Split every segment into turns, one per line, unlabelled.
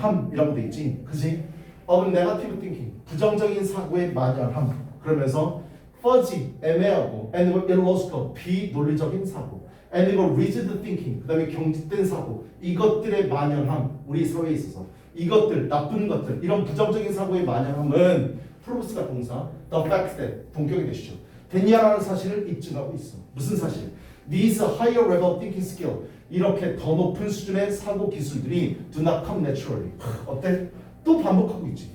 만연함이라고 돼 있지, 그지? of negative thinking, 부정적인 사고의 만연함. 그러면서 fuzzy, 애매하고, and illogical, 비논리적인 사고, and rigid thinking, 그 다음에 경직된 사고, 이것들의 만연함, 우리 사회에 있어서 이것들, 나쁜 것들, 이런 부정적인 사고의 만연함은 프로브스가 동사, the fact that, 동격이 되시죠. 됐냐라는 사실을 입증하고 있어. 무슨 사실? These higher level thinking skill, 이렇게 더 높은 수준의 사고 기술들이 do not come naturally. 어때? 또 반복하고 있지.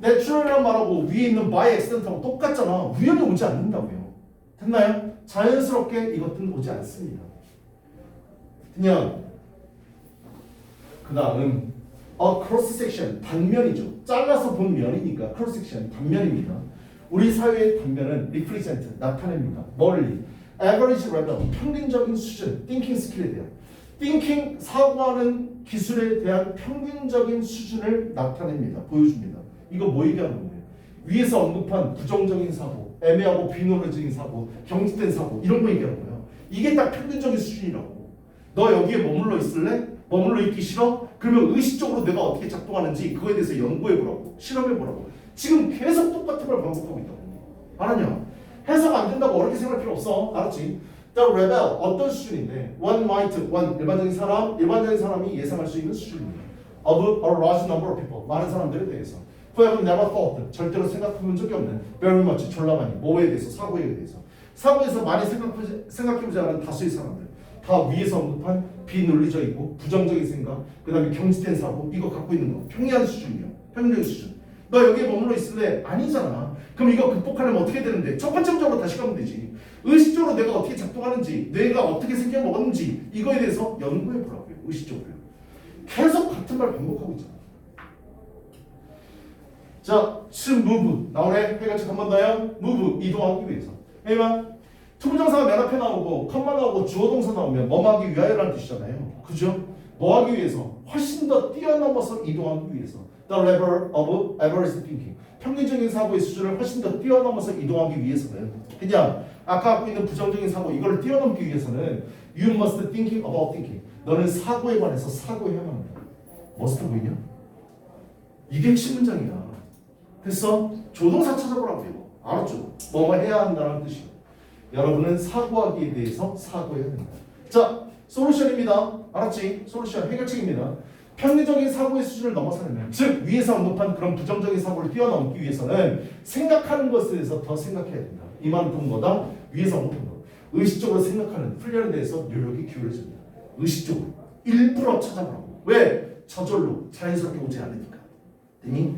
natural이란 말하고 위에 있는 by accident하고 똑같잖아. 우연히 오지 않는다고요. 됐나요? 자연스럽게 이것들은 오지 않습니다. 그냥 그 다음 cross section, 단면이죠. 잘라서 본 면이니까 cross section, 단면입니다. 우리 사회의 단면은 represent, 나타냅니다. 멀리 average level, 평균적인 수준, thinking skill에 대한 thinking, 사고하는 기술에 대한 평균적인 수준을 나타냅니다. 보여줍니다. 이거 뭐 얘기하는 거예요? 위에서 언급한 부정적인 사고, 애매하고 비논리적인 사고, 경직된 사고, 이런 거 얘기하는 거예요. 이게 딱 평균적인 수준이라고. 너 여기에 머물러 있을래? 머물러 있기 싫어? 그러면 의식적으로 내가 어떻게 작동하는지 그거에 대해서 연구해보라고, 실험해보라고. 지금 계속 똑같은 걸 반복하고 있다고. 알았냐? 해석 안 된다고 어렵게 생각할 필요 없어. 알았지? The rebel, 어떤 수준인데? One might, one, 일반적인 사람이 예상할 수 있는 수준입니다. Of a large number of people, 많은 사람들에 대해서. Who have never thought, 절대로 생각해본 적이 없는 very much, 졸라 많이, 뭐에 대해서, 사고에 대해서. 사고에서 많이 생각해보지 않은 다수의 사람들. 다 위에서 언급한 비논리적이고 부정적인 생각, 그 다음에 경직된 사고, 이거 갖고 있는 거 평이한 수준이요. 평균적인 수준. 너 여기에 머물러 있을래? 아니잖아. 그럼 이거 극복하려면 어떻게 되는데? 첫 번째적으로 다시 가면 되지. 의식적으로 내가 어떻게 작동하는지, 뇌가 어떻게 생겨 먹었는지 이거에 대해서 연구해보라고요. 의식적으로요. 계속 같은 말 반복하고 있잖아. 자, 지금 move 나오네. 해가지고 한 번 더요. move, 이동하기 위해서. 왜냐면 투부정사가 맨 앞에 나오고 컴마 나오고 주어동사 나오면 뭐하기 위하여라는 뜻이잖아요. 그죠? 뭐하기 위해서? 훨씬 더 뛰어넘어서 이동하기 위해서. The level of average thinking. 평균적인 사고의 수준을 훨씬 더 뛰어넘어서 이동하기 위해서는 그냥 아까 갖고 있는 부정적인 사고 이걸 뛰어넘기 위해서는 you must thinking about thinking. 너는 사고에 관해서 사고해야만 한다. must 보이냐? 이게 핵심 문장이야. 됐어? 조동사 찾아보라고요. 알았죠? 뭐뭐 해야 한다는 뜻이에요. 여러분은 사고하기에 대해서 사고해야 된다. 자, 솔루션입니다. 알았지? 솔루션, 해결책입니다. 평균적인 사고의 수준을 넘어서려면, 즉 위에서 언급한 그런 부정적인 사고를 뛰어넘기 위해서는 생각하는 것에 대해서 더 생각해야 된다. 이 말은 본 거다. 위에서 언급한 거. 의식적으로 생각하는 훈련에 대해서 노력이 기울어집니다. 의식적으로. 일부러 찾아보라고. 왜? 저절로 자연스럽게 오지 않으니까. 됐니?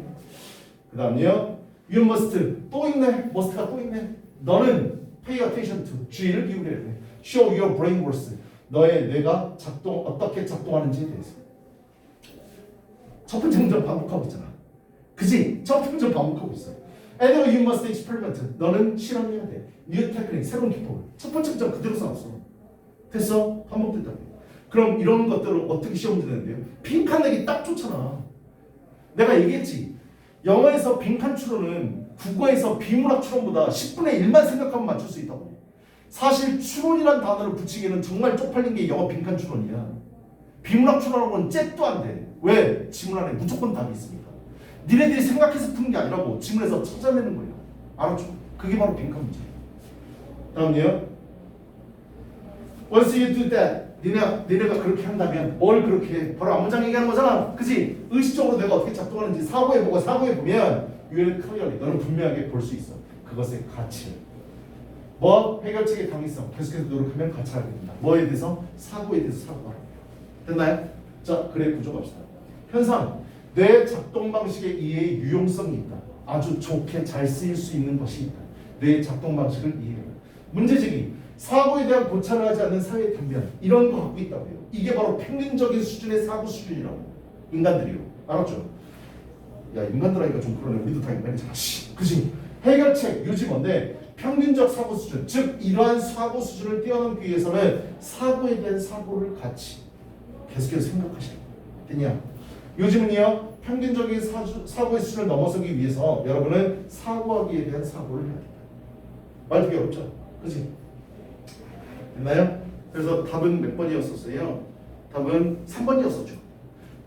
그 다음에요. You must. 또 있네. must가 또 있네. 너는 pay attention to. 주의를 기울여야 돼. Show your brain works. 너의 뇌가 어떻게 작동하는지에 대해서. 첫 번째 문장 반복하고 있잖아. 그지? 첫 번째 문장 반복하고 있어. And you must experiment. 너는 실험해야 돼. New technique, 새로운 기법을. 첫 번째 문장 그대로 써놨어. 됐어? 반복됐다고. 그럼 이런 것들을 어떻게 시험 되는데요? 빈칸 내기 딱 좋잖아. 내가 얘기했지. 영어에서 빈칸 추론은 국어에서 비문학 추론보다 10분의 1만 생각하면 맞출 수 있다고. 사실 추론이란 단어를 붙이기에는 정말 쪽팔린 게 영어 빈칸 추론이야. 비문학 추론하는 건 잽도 안 돼. 왜? 지문 안에 무조건 답이 있으니까. 니네들이 생각해서 푸는 게 아니라고 지문에서 찾아내는 거예요. 알았죠? 그게 바로 빈칸 문제예요. 다음이요. Once you do that, 니네가 그렇게 한다면 뭘 그렇게 해? 바로 앞문장 얘기하는 거잖아. 그치? 의식적으로 내가 어떻게 작동하는지 사고해보고 사고해보면 you will clearly, 너는 분명하게 볼 수 있어. 그것의 가치를. 뭐? 해결책의 당위성. 계속해서 노력하면 같이 알게 된다. 뭐에 대해서? 사고에 대해서 사고하라. 됐나요? 자, 그래 구조 갑시다. 현상. 뇌 작동 방식의 이해의 유용성이 있다. 아주 좋게 잘 쓰일 수 있는 것이 있다. 뇌 작동 방식을 이해해라. 문제제기. 사고에 대한 고찰을 하지 않는 사회의 단면. 이런 거 갖고 있다고요. 이게 바로 평균적인 수준의 사고 수준이라고. 인간들이요. 알았죠? 야, 인간들 하니까 좀 그러네. 우리도 다 인간이잖아. 그치? 해결책, 요지 뭔데? 평균적 사고 수준. 즉 이러한 사고 수준을 뛰어넘기 위해서는 사고에 대한 사고를 같이 계속해서 생각하시라. 됐냐? 요즘은요. 평균적인 사고의 수준을 넘어서기 위해서 여러분은 사고하기에 대한 사고를 해야 된다. 말 되게 어렵죠? 그치? 됐나요? 그래서 답은 몇 번이었었어요? 답은 3번이었었죠.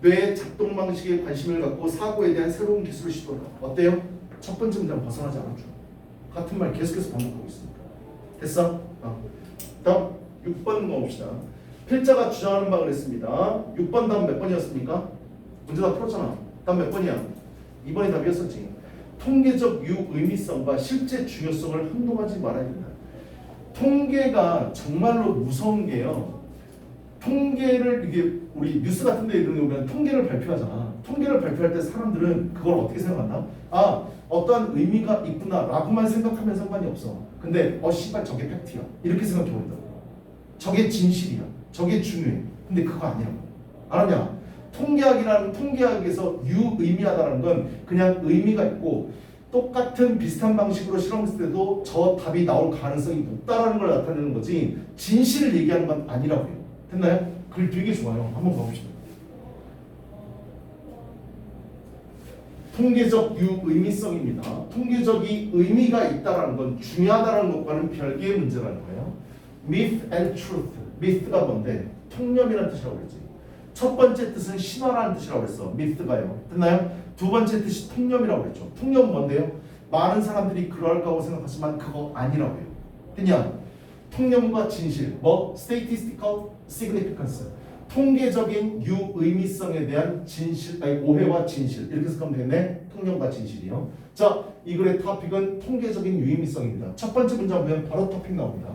뇌의 작동 방식에 관심을 갖고 사고에 대한 새로운 기술을 시도한다. 어때요? 첫 번째 문장 벗어나지 않았죠. 같은 말 계속해서 반복하고 있습니다. 됐어? 다음 6번 가봅시다. 필자가 주장하는 바가 그랬습니다. 6번 다음 몇 번이었습니까? 문제 다 풀었잖아. 다음 몇 번이야? 2번이 답이었었지. 통계적 유의미성과 실제 중요성을 혼동하지 말아야 된다. 통계가 정말로 무서운 게요. 통계를 이게 우리 뉴스 같은 데 이런 데 보면 통계를 발표하잖아. 통계를 발표할 때 사람들은 그걸 어떻게 생각한다? 아, 어떠한 의미가 있구나 라고만 생각하면 상관이 없어. 근데 씨발 저게 팩트야 이렇게 생각해 버린다고. 저게 진실이야. 저게 중요해. 근데 그거 아니야. 알았냐? 통계학에서 유의미하다는 건 그냥 의미가 있고 똑같은 비슷한 방식으로 실험했을 때도 저 답이 나올 가능성이 높다라는 걸 나타내는 거지 진실을 얘기하는 건 아니라고요. 됐나요? 글 되게 좋아요. 한번 가봅시다. 통계적 유의미성입니다. 통계적인 의미가 있다라는 건 중요하다는 것과는 별개의 문제라는 거예요. Myth and truth. myth가 뭔데? 통념이라는 뜻이라고 그랬지. 첫 번째 뜻은 신화라는 뜻이라고 그랬어. myth가요. 됐나요? 두 번째 뜻이 통념이라고 그랬죠. 통념은 뭔데요? 많은 사람들이 그럴 거라고 생각하지만 그거 아니라고요. 됐냐? 통념과 진실, statistical significance, 통계적인 유의미성에 대한 진실, 오해와 진실 이렇게 해석하면 되겠네. 통념과 진실이요. 자, 이 글의 토픽은 통계적인 유의미성입니다. 첫 번째 문장 보면 바로 토픽 나옵니다.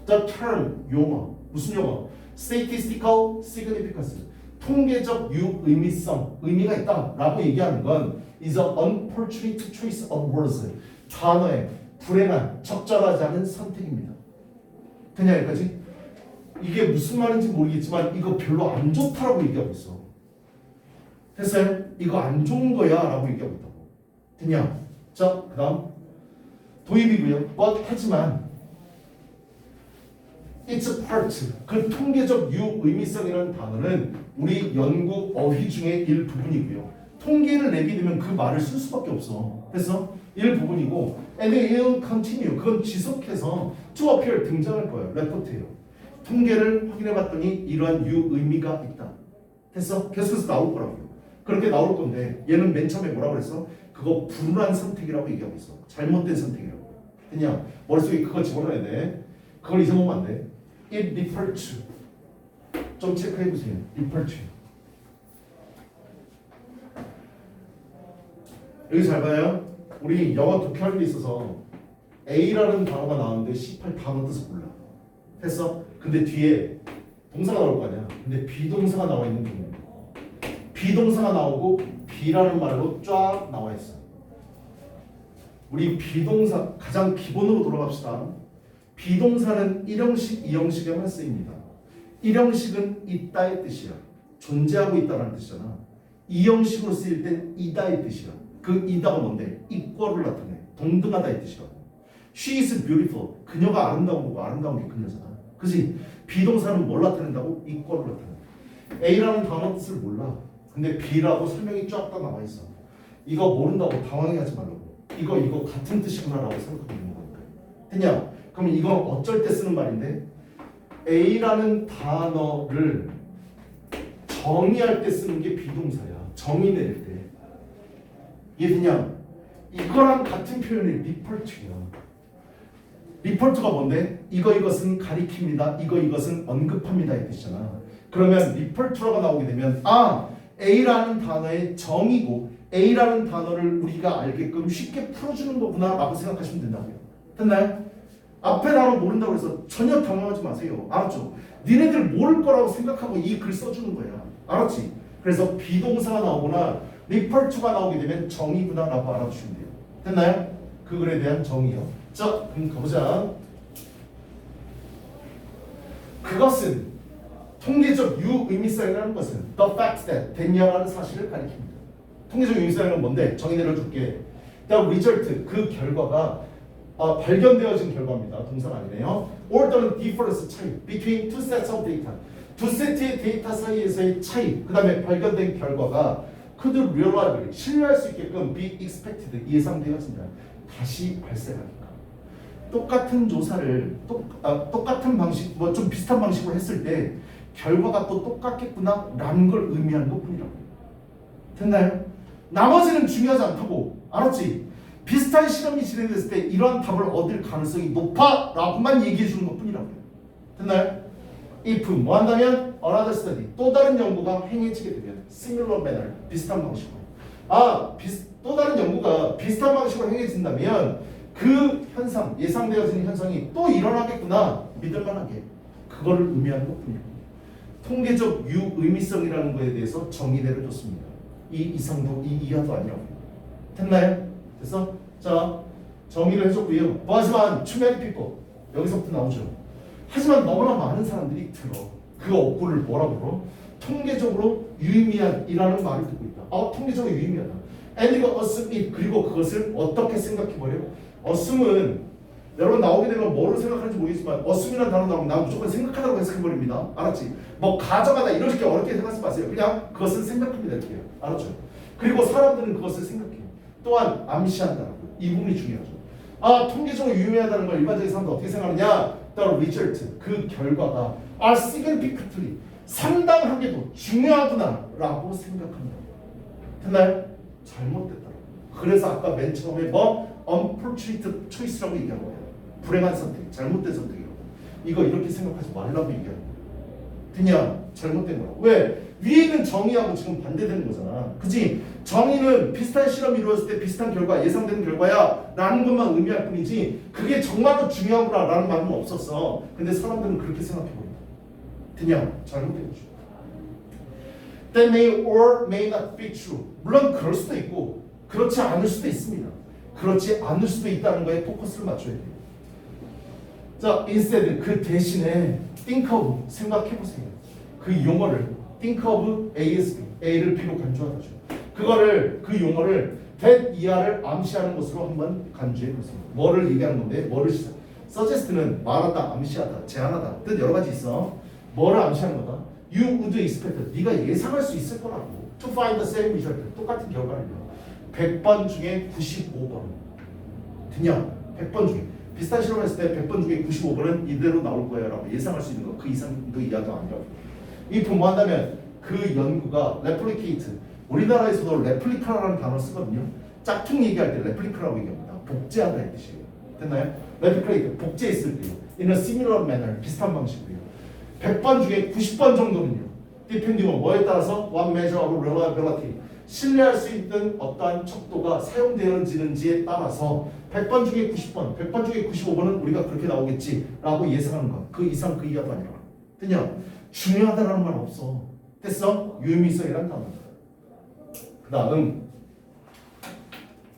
The term, 용어, 무슨 용어? statistical significance, 통계적 유의미성, 의미가 있다라고 얘기하는 건 is an unfortunate choice of words, 단어의 불행한, 적절하지 않은 선택입니다. 되냐 여기까지? 이게 무슨 말인지 모르겠지만 이거 별로 안 좋다라고 얘기하고 있어. 됐어요? 이거 안 좋은 거야 라고 얘기하고 있다고. 됐냐? 자, 그 다음 도입이고요. 하지만 it's a part, 그 통계적 유의미성이라는 단어는 우리 연구 어휘 중에 일부분이고요. 통계를 내게 되면 그 말을 쓸 수밖에 없어. 그래서 일부분이고 and it will continue, 그건 지속해서 to appear, 등장할 거예요. 레포트예요. 통계를 확인해봤더니 이러한 유의미가 있다. 됐어? 계속해서 나올 거라고요. 그렇게 나올 건데 얘는 맨 처음에 뭐라고 그랬어? 그거 불운한 선택이라고 얘기하고 있어. 잘못된 선택이라고. 그냥 머릿속에 그거 집어넣어야 돼. 그걸 잊어먹으면 안 돼. It refer to, 좀 체크해보세요. refer to. 여기 잘 봐요. 우리 영어 독해할 때 있어서 A라는 단어가 나오는데 C8 단어 뜻을 몰라. 됐어? 근데 뒤에 동사가 나올 거 아니야. 근데 비동사가 나와 있는 경우에 비동사가 나오고 B라는 말로 쫙 나와 있어. 우리 비동사 가장 기본으로 돌아갑시다. 비동사는 1형식, 2형식에만 쓰입니다. 1형식은 있다의 뜻이야. 존재하고 있다는 뜻이잖아. 2형식으로 쓰일 땐 이다의 뜻이야. 그 이다가 뭔데? equal을 나타내. 동등하다의 뜻이라고. She is beautiful. 그녀가 아름다운 거고 아름다운 게 그녀잖아. 그지? 비동사는 뭘 나타낸다고? equal을 나타내. A라는 단어 뜻을 몰라. 근데 B라고 설명이 쫙 다 나와 있어. 이거 모른다고 당황해하지 말라고. 이거 같은 뜻이구나라고 생각하고 있는 거니까. 됐냐? 그럼 이건 어쩔 때 쓰는 말인데 A라는 단어를 정의할 때 쓰는 게 비동사야. 정의 내릴 때. 이해되냐? 이거랑 같은 표현이 리퍼트야. 리퍼트가 뭔데? 이것은 가리킵니다. 이것은 언급합니다 이 뜻이잖아. 그러면 리퍼트가 나오게 되면 A라는 단어의 정의고 A라는 단어를 우리가 알게끔 쉽게 풀어주는 거구나 라고 생각하시면 된다고요. 됐나요? 앞에 단어 모른다고 해서 전혀 당황하지 마세요. 알았죠? 니네들 모를 거라고 생각하고 이 글 써주는 거야. 알았지? 그래서 비동사가 나오거나 refer to가 나오게 되면 정의구나 라고 알아주시면 돼요. 됐나요? 그 글에 대한 정의요. 자, 그럼 가보자. 그것은 통계적 유의미성이라는 것은 the fact that 됐냐라는 사실을 가리킵니다. 통계적 유의미성은 뭔데? 정의 내려줄게. The result, 그 결과가 발견되어진 결과입니다. 동사가 아니네요. or 또는 difference, 차이 between two sets of data, 두 세트의 데이터 사이에서의 차이, 그 다음에 발견된 결과가 could reliably, 신뢰할 수 있게끔 be expected, 예상되어진다. 다시 발생하니까. 똑같은 조사를 똑같은 방식, 좀 비슷한 방식으로 했을 때 결과가 또 똑같겠구나 라는 걸 의미하는 것 뿐이라고. 됐나요? 나머지는 중요하지 않다고. 알았지? 비슷한 실험이 진행됐을 때 이러한 답을 얻을 가능성이 높아 라고만 얘기해 주는 것 뿐이라고요. 됐나요? if 뭐 한다면 another study 또 다른 연구가 행해지게 되면 similar manner 비슷한 방식으로 또 다른 연구가 비슷한 방식으로 행해진다면 그 현상 예상되어지는 현상이 또 일어나겠구나 믿을만하게 그거를 의미하는 것뿐이에요. 통계적 유의미성이라는 거에 대해서 정의 내려줬습니다. 이 이상도 이 이하도 아니라고. 됐나요? 그래서 자 정의를 해줬고요. 뭐 하지만 too many people 여기서부터 나오죠. 하지만 너무나 많은 사람들이 들어 그 어구를 뭐라고 불러? 통계적으로 유의미한이라는 말을 듣고 있다. 통계적으로 유의미하다. And 이거 assume it 그리고 그것을 어떻게 생각해버려? assume은 여러분 나오게 되면 뭐를 생각하는지 모르겠지만 assume이라는 단어 나오면 난 무조건 생각하다고 해석해버립니다. 알았지? 뭐 가져가다 이렇게 어렵게 생각하지 마세요. 그냥 그것은 생각합니다 이렇게. 알았죠? 그리고 사람들은 그것을 생각해요. 또한 암시한다라고. 이 부분이 중요하죠. 통계적으로 유의미하다는 걸 일반적인 사람들 어떻게 생각하느냐? The result, 그 결과가 are significantly, 상당하게도 중요하구나라고 생각합니다. 됐나요? 잘못됐다고. 그래서 아까 맨 처음에 unfortunate choice라고 얘기한 거예요. 불행한 선택, 잘못된 선택이라고. 이거 이렇게 생각하지 말라고 얘기하는 거예요. 그냥 잘못된 거라고. 왜? 위에 있는 정의하고 지금 반대되는 거잖아. 그치? 정의는 비슷한 실험이 이루어졌을 때 비슷한 결과, 예상되는 결과야 라는 것만 의미할 뿐이지 그게 정말로 중요하구나 라는 말은 없었어. 근데 사람들은 그렇게 생각해버린다. 그냥 잘못된 거죠. That may or may not be true. 물론 그럴 수도 있고 그렇지 않을 수도 있습니다. 그렇지 않을 수도 있다는 거에 포커스를 맞춰야 돼요. 자, instead 그 대신에 think of 생각해보세요. 그 용어를 think of ASB, A를 B로 간주하다죠. 그거를 그 용어를 that 이하를 암시하는 것으로 한번 간주해보세요. 뭐를 얘기하는 건데 뭐를 시작? suggest는 말하다, 암시하다, 제안하다 뜻 여러 가지 있어. 뭐를 암시하는 거다? You would expect 네가 예상할 수 있을 거라고. To find the same result 똑같은 결과를요. 100번 중에 95번 그냥 100번 중에 비슷한 실험을 했을 때 100번 중에 95번은 이대로 나올 거야 라고 예상할 수 있는 거 그 이상도 이하도 아니라고. 이 뭐 한다면 그 연구가 replicate 우리나라에서도 레플리카라는 단어 쓰거든요. 짝퉁 얘기할 때 레플리카라고 얘기합니다. 복제하다의 뜻이에요. 됐나요? replicate 복제했을 때요. in a similar manner 비슷한 방식으로요. 100번 중에 90번 정도는요. depending on 뭐에 따라서 one measure of reliability 신뢰할 수 있는 어떠한 척도가 사용되어지는지에 따라서 100번 중에 90번, 100번 중에 95번은 우리가 그렇게 나오겠지라고 예상하는 것. 그 이상 그 이하도 아니라. 그냥 중요하다라는 말 없어. 됐어? 유의미성이란 단어. 그 다음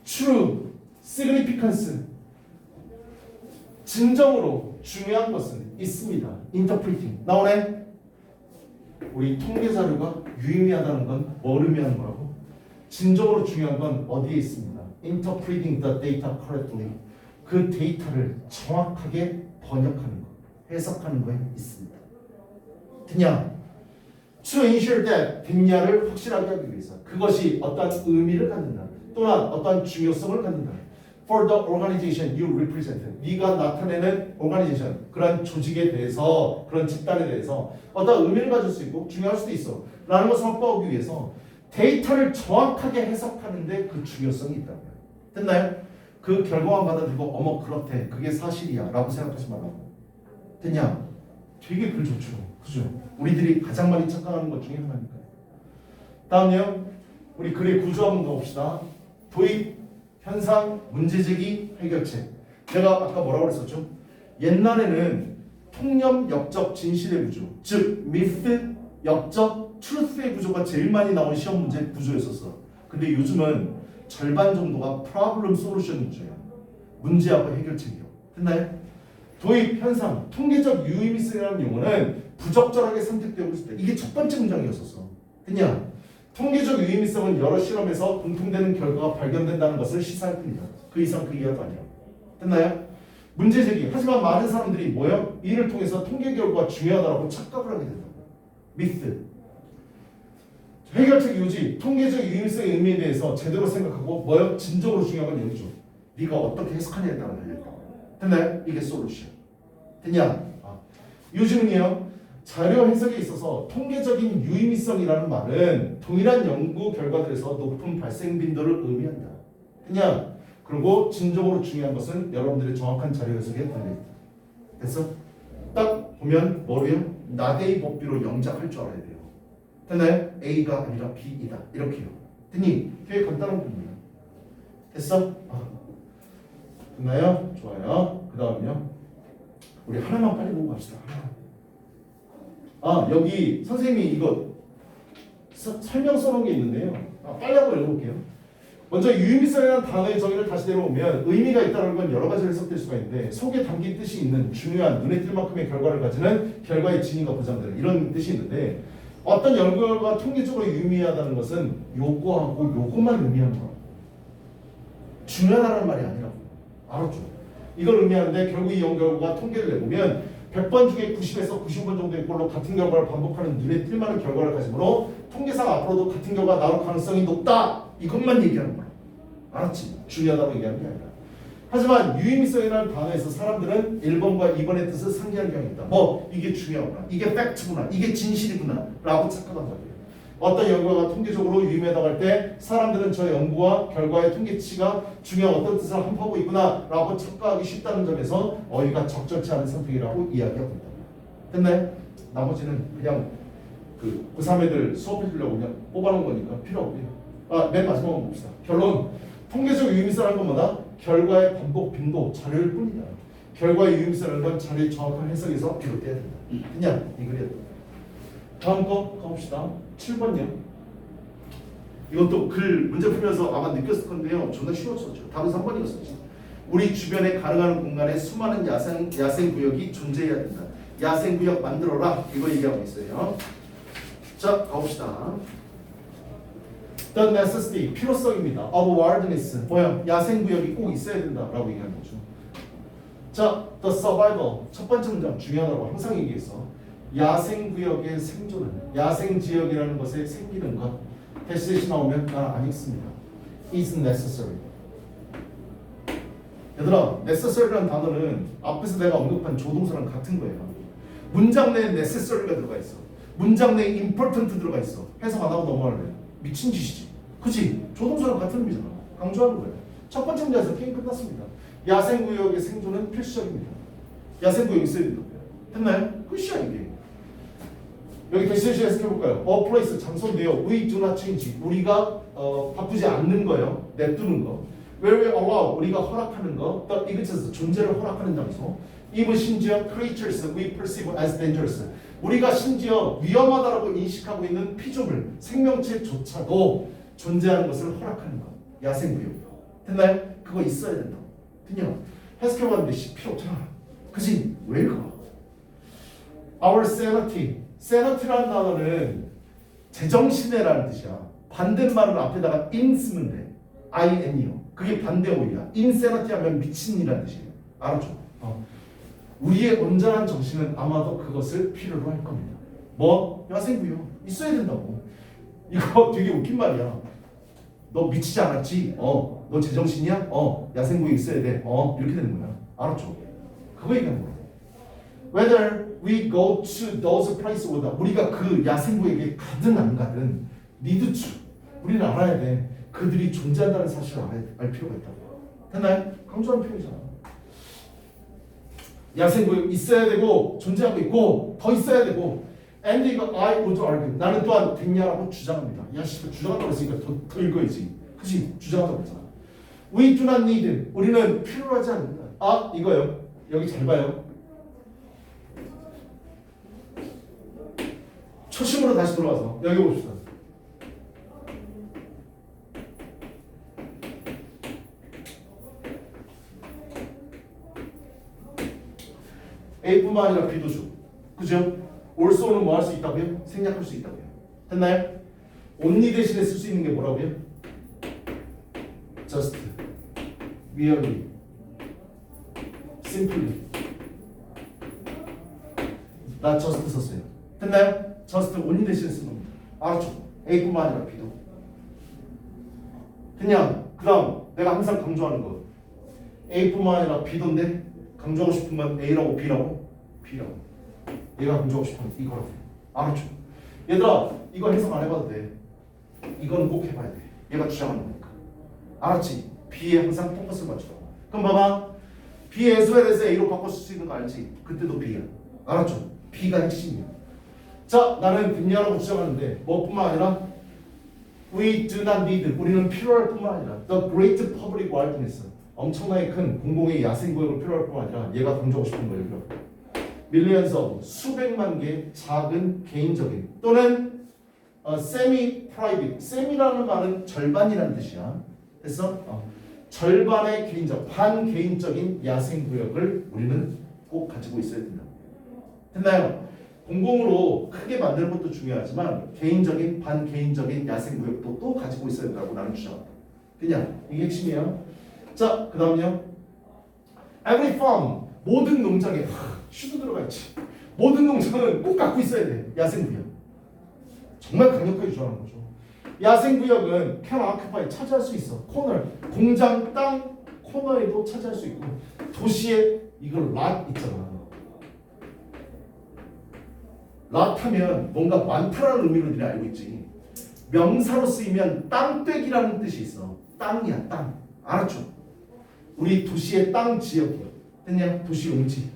true, significance 진정으로 중요한 것은 있습니다. interpreting 나오네? 우리 통계 자료가 유의미하다는 건 뭘 의미하는 거라고? 진정으로 중요한 건 어디에 있습니다. interpreting the data correctly 그 데이터를 정확하게 번역하는 것, 해석하는 거에 있습니다. 그냥 to ensure that 됐냐를 확실하게 하기 위해서 그것이 어떤 의미를 갖는다 또는 어떤 중요성을 갖는다. For the organization you represent 네가 나타내는 organization 그런 조직에 대해서 그런 집단에 대해서 어떤 의미를 가질 수 있고 중요할 수도 있어 라는 것을 확보하기 위해서 데이터를 정확하게 해석하는데 그 중요성이 있다고요. 됐나요? 그 결과만 받아들이고 어머 그렇대 그게 사실이야 라고 생각하지 말라고. 됐냐? 되게 글 좋죠. 그죠? 우리들이 가장 많이 착각하는 것 중에 하나니까요. 다음요. 우리 글의 구조 한번 가봅시다. 도입, 현상, 문제제기, 해결책. 내가 아까 뭐라고 그랬었죠? 옛날에는 통념, 역적, 진실의 구조 즉 myth, 역적, truth의 구조가 제일 많이 나온 시험 문제 구조였었어. 근데 요즘은 절반 정도가 problem solution 구조야. 문제하고 해결책이요. 됐나요? 도입, 현상, 통계적 유의미성이라는 용어는 부적절하게 선택되고 있을 때 이게 첫 번째 문장이었었어. 그냥 통계적 유의미성은 여러 실험에서 공통되는 결과가 발견된다는 것을 시사할 뿐이다. 그 이상 그 이하도 아니야. 됐나요? 문제 제기. 하지만 많은 사람들이 뭐요? 이를 통해서 통계 결과가 중요하다고 착각을 하게 된다. 미스. 해결책 유지, 통계적 유의미성의 의미에 대해서 제대로 생각하고 뭐요? 진정으로 중요한 건 여기죠. 네가 어떻게 해석하냐에 따라 달려있다. 됐나요? 이게 솔루션. 됐냐? 요즘은요. 자료 해석에 있어서 통계적인 유의미성이라는 말은 동일한 연구 결과들에서 높은 발생 빈도를 의미한다. 그냥 그리고 진정으로 중요한 것은 여러분들의 정확한 자료 해석에 달려있다. 됐어? 딱 보면 뭐래요? 나대의 법비로 영작할 줄 알아야 돼요. 됐나요? A가 아니라 B이다. 이렇게요. 됐니? 되게 간단한 부분이야. 됐어? 됐나요? 좋아요. 그 다음요. 우리 하나만 빨리 보고 갑시다. 여기 선생님이 이거 설명 써놓은 게 있는데요. 빨리 한번 읽어볼게요. 먼저 유의미성이라는 단어의 정의를 다시 내려오면 의미가 있다는 건 여러 가지로 해석될 수가 있는데 속에 담긴 뜻이 있는 중요한 눈에 띌 만큼의 결과를 가지는 결과의 진위가 보장되는 이런 뜻이 있는데 어떤 연구가 통계적으로 유의미하다는 것은 요거하고 요것만 의미하는 거야. 중요하다는 말이 아니라고. 알았죠? 이걸 의미하는데 결국 이 연구가 통계를 내보면 100번 중에 90에서 95번 정도의 꼴로 같은 결과를 반복하는 눈에 띌 만한 결과를 가지므로 통계상 앞으로도 같은 결과가 나올 가능성이 높다. 이것만 얘기하는 거야. 알았지? 중요하다고 얘기하는 게 아니라. 하지만 유의미성이라는 단어에서 사람들은 1번과 2번의 뜻을 상기하는 경향이 있다. 이게 중요하구나. 이게 팩트구나. 이게 진실이구나. 라고 착각한 거예요. 어떤 연구가 통계적으로 유의미하다고 할 때 사람들은 저 연구와 결과의 통계치가 중요한 어떤 뜻을 함포하고 있구나 라고 착각하기 쉽다는 점에서 어휘가 적절치 않은 선택이라고 이야기하고 있다. 됐나요? 나머지는 그냥 그 고3 애들 수업해 주려고 그냥 뽑아놓은 거니까 필요 없고요. 맨 마지막으로 봅시다. 결론. 통계적 유의미성이라는 건 뭐다? 결과의 반복 빈도, 자료일 뿐이다. 결과의 유의미성이라는 건 자료의 정확한 해석에서 비롯돼야 된다. 그냥 이 글이야. 다음 거 가봅시다. 7번요. 이것도 글 문제 풀면서 아마 느꼈을 건데요. 존나 쉬웠었죠. 답은 3번이었었죠. 우리 주변에 가능한 공간에 수많은 야생 구역이 존재해야 된다. 야생 구역 만들어라. 이거 얘기하고 있어요. 자, 가봅시다. The necessity, 필요성입니다. Of wilderness, 뭐야? 야생 구역이 꼭 있어야 된다라고 얘기하는 거죠. 자, the survival, 첫 번째 문장 중요하다고 항상 얘기했어. 야생 구역의 생존은, 야생 지역이라는 것에 생기는 것. 대시 나오면 난 안 읽습니다. is necessary. 얘들아, necessary라는 단어는 앞에서 내가 언급한 조동사랑 같은 거예요. 문장 내에 necessary가 들어가 있어. 문장 내에 important 들어가 있어. 해석 안 하고 넘어갈래. 미친 짓이지. 그치? 조동사랑 같은 의미잖아. 강조하는 거예요. 첫 번째 문제에서 게임 끝났습니다. 야생구역의 생존은 필수적입니다. 야생구역이 있어야 된다. 됐나요? 끝이야 이게. 여기 대시대시 해석해볼까요? A place, 장소인데요. We do not change. 우리가 바꾸지 않는 거예요. 냅두는 거. Where we allow, 우리가 허락하는 거. The existence, 존재를 허락하는 장소. Even 심지어 creatures we perceive as dangerous. 우리가 심지어 위험하다라고 인식하고 있는 피조물, 생명체조차도 존재하는 것을 허락하는 것. 야생구역. 됐나요? 그거 있어야 된다. 됐냐? 해석해봤는데 필요 없잖아. 그지? 왜 읽어? Our sanity. sanity라는 단어는 제정신해라는 뜻이야. 반대말은 앞에다가 in 쓰면 돼. in이요. 그게 반대 어휘야. insanity 하면 미친이라는 뜻이에요. 알았죠? 우리의 온전한 정신은 아마도 그것을 필요로 할 겁니다. 뭐? 야생구역 있어야 된다고. 이거 되게 웃긴 말이야. 너 미치지 않았지? 너 제정신이야? 야생구역 있어야 돼. 이렇게 되는 거야. 알았죠? 그거 얘기하는 거야. Whether we go to those places or not. 우리가 그 야생구역에 가든 안 가든 need to. 우리는 알아야 돼. 그들이 존재한다는 사실을 알 필요가 있다고. 됐나요? 강조하는 표현이잖아. 야생구역 있어야 되고 존재하고 있고 더 있어야 되고 and 이거 I would argue 나는 또한 됐냐라고 주장합니다. 야 씨발 주장한다고 했으니까 더 읽어야지. 그치? 주장한다고 했잖아. We do not need 우리는 필요하지 않는다. 이거요. 여기 잘 봐요. 초심으로 다시 돌아와서 여기 봅시다. A뿐만 아니라 B도 줘. 그죠? also는 뭐 할 수 있다고요? 생략할 수 있다고요. 됐나요? only 대신에 쓸 수 있는 게 뭐라고요? just, merely, simply. 나 just 썼어요. 됐나요? just only 대신에 쓴 겁니다. 알았죠? A뿐만 아니라 B도. 그냥 그 다음 내가 항상 강조하는 거 A뿐만 아니라 B도인데 강조하고 싶은 건 A라고 B라고? B라고. 얘가 강조하고 싶은 이거라고. 알았죠? 얘들아 이거 해석 안 해봐도 돼. 이거는 꼭 해봐야 돼. 얘가 주장하는 거니까. 알았지? B에 항상 포커스를 맞추라고. 그럼 봐봐. B as well as A로 바꿀 수 있는 거 알지? 그때도 B야. 알았죠? B가 핵심이야. 자, 나는 됐냐라고 주장하는데 뭐뿐만 아니라 We do not need. 우리는 필요할 뿐만 아니라 The great public wilderness. 엄청나게 큰 공공의 야생구역을 필요할 뿐만 아니라 얘가 강조하고 싶은 거예요. Millions of 수백만 개의 작은 개인적인 또는 semi-private. semi라는 말은 절반이라는 뜻이야. 됐어? 절반의 개인적, 반개인적인 야생구역을 우리는 꼭 가지고 있어야 된다. 됐나요? 공공으로 크게 만드는 것도 중요하지만 개인적인, 반개인적인 야생구역도 또 가지고 있어야 된다고 나는 주장한다. 그냥 이게 핵심이에요. 자, 그 다음요. Every farm, 모든 농장에 슈도 들어가 있지. 모든 농장은 꼭 갖고 있어야 돼. 야생구역. 정말 강력하게 주장하는 거죠. 야생구역은 can occupy, 차지할 수 있어. 코너, 공장 땅 코너에도 차지할 수 있고 도시에 이걸 lot 있잖아. lot 하면 뭔가 많다라는 의미로 우리는 알고 있지. 명사로 쓰이면 땅떼기라는 뜻이 있어. 땅이야, 땅. 알았죠? 우리 도시의 땅 지역이요. 됐냐? 도시 용지를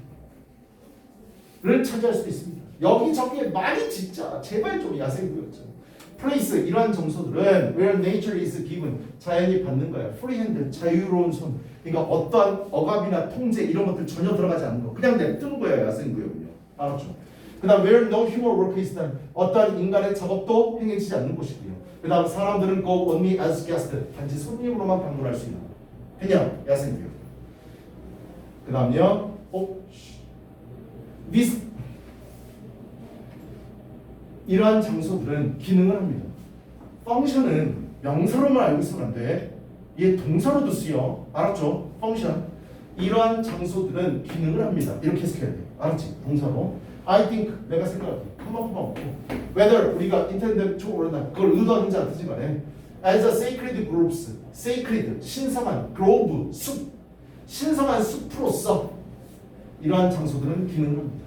차지할 수도 있습니다. 여기저기에 많이 진짜 제발 좀 야생구역 좀. place 이러한 장소들은 where nature is given 자연이 받는 거야. free hand 자유로운 손. 그러니까 어떠한 억압이나 통제 이런 것들 전혀 들어가지 않는 거. 그냥 냅두는 거예요. 야생구역은요. 알았죠? 그 다음 where no human work is done 어떠한 인간의 작업도 행해지지 않는 곳이고요. 그 다음 사람들은 go only as guest 단지 손님으로만 방문할 수 있는 거. 그냥 야생구역. 그 다음요. 이러한 장소들은 기능을 합니다. 펑션은 명사로만 알고 있으면 안 돼. 얘 동사로도 쓰여. 알았죠? 펑션. 이러한 장소들은 기능을 합니다. 이렇게 해석해야 돼. 알았지? 동사로. I think 내가 생각할게. 한번만 없고. Whether 우리가 intended to or not 그걸 의도하는지 안 뜻인지 간에 as a sacred groups, sacred 신성한 grove 숲, 신성한 숲으로서 이러한 장소들은 기능을 합니다.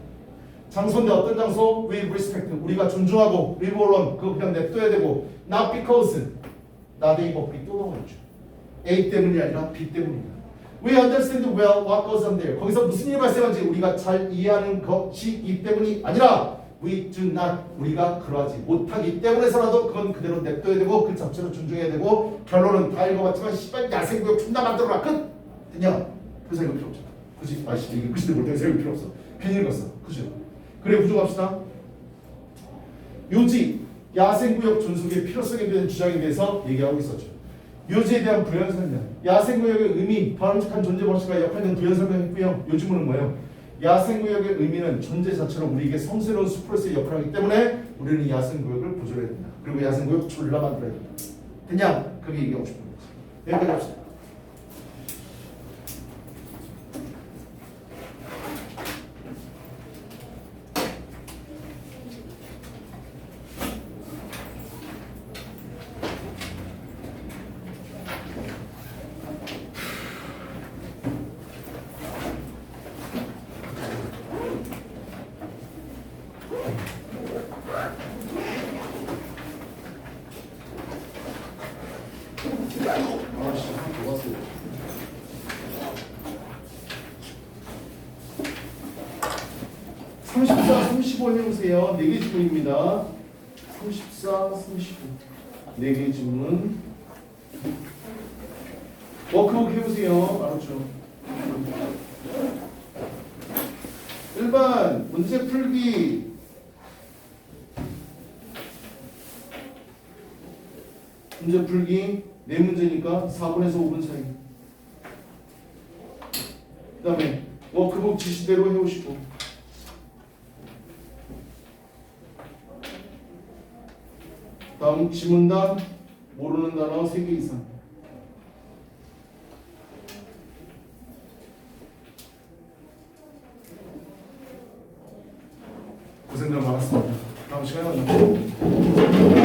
장소인데 어떤 장소? We respect 우리가 존중하고 leave alone 그거 그냥 냅둬야 되고 not because 나대이 법이 또 나와있죠. A 때문이 아니라 B 때문이다. We understand well what goes on there. 거기서 무슨 일이 발생한지 우리가 잘 이해하는 것이 이 때문이 아니라 we do not 우리가 그러하지 못하기 때문에서라도 그건 그대로 냅둬야 되고 그 자체로 존중해야 되고 결론은 다 읽어봤지만 씨발 야생구역 존나 만들어라 끝! 됐냐? 그 생각 필요 없잖아. 그치? 아씨 이게 글씨들 볼 때는 생각 필요 없어. 괜히 읽었어. 그죠? 그래 부족합시다. 요지 야생구역 존속의 필요성에 대한 주장에 대해서 얘기하고 있었죠. 요지에 대한 부연 설명. 야생구역의 의미, 바람직한 존재 방식과 역할 등 부연 설명했고요. 요즘은 뭐예요? 야생구역의 의미는 존재 자체로 우리에게 성스러운 숲으로서의 역할을 하기 때문에 우리는 야생구역을 보존해야 된다. 그리고 야생구역 졸라 만들어야 된다. 그냥 그게 얘기하고 싶은 거지. 여기까지 합시다. 아씨, 좋았어요. 34, 35 해보세요. 4개 지문입니다. 34, 35 4개 지문. 워크북 해보세요. 알았죠? 1번 문제 풀기. 문제 풀기 4문제니까 4분에서 5분 사이. 그 다음에 워크북 지시대로 해오시고. 다음 지문단 모르는 단어 3개 이상. 고생들 많았습니다. 다음 시간에 만나요.